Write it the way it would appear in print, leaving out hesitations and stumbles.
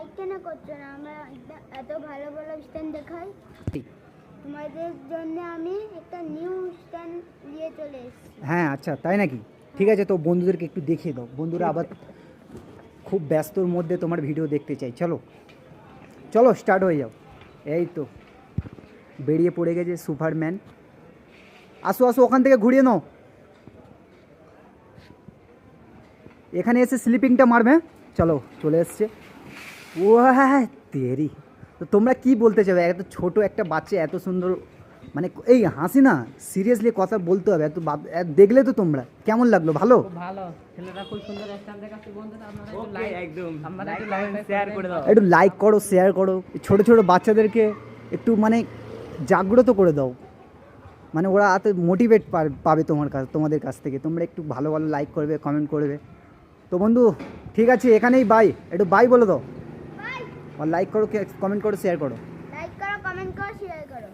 Like কেন করছো না? আমরা এত ভালো ভালো স্ট্যান্ড দেখাই। তোমাদের জন্য আমি একটা নিউ স্ট্যান্ড নিয়ে চলে এসেছি। হ্যাঁ আচ্ছা তাই নাকি? ঠিক আছে, তো বন্ধুদেরকে একটু দেখিয়ে দাও। বন্ধুরা আবার খুব ব্যস্তর মধ্যে তোমার ভিডিও দেখতে চাই। চলো চলো স্টার্ট হয়ে যাও। এই তো বেরিয়ে পড়ে গেছে সুপারম্যান। আসো আসো, ওখান থেকে ঘুরিয়ে নাও। এখানে এসে স্লিপিংটা মারবে। চলো চলে এসছে। ও হ্যাঁ তেরি। তো তোমরা কি বলতে চাও? এত ছোট একটা বাচ্চা এত সুন্দর, মানে এই হাসি না, সিরিয়াসলি কথা বলতে হবে। দেখলে তো তোমরা কেমন লাগলো? ভালো ভালো, ছেলেটা খুব সুন্দর স্ট্যান্ড দেখাচ্ছে। বন্ধুরা আপনারা একটু লাইক, একদম আপনারা একটু লাইক শেয়ার করে দাও, একটু লাইক করো, শেয়ার করো। ছোট ছোট বাচ্চাদেরকে একটু মানে জাগ্রত করে দাও, মানে ওরা এত মোটিভেট পাবে তোমাদের কাছ থেকে। তোমরা একটু ভালো ভালো লাইক করবে, কমেন্ট করবে। তো বন্ধু ঠিক আছে, এখানেই বাই। একটু বাই বলে দাও। বাই। আর লাইক করো, কমেন্ট করো, শেয়ার করো। লাইক করো, কমেন্ট করো, শেয়ার করো।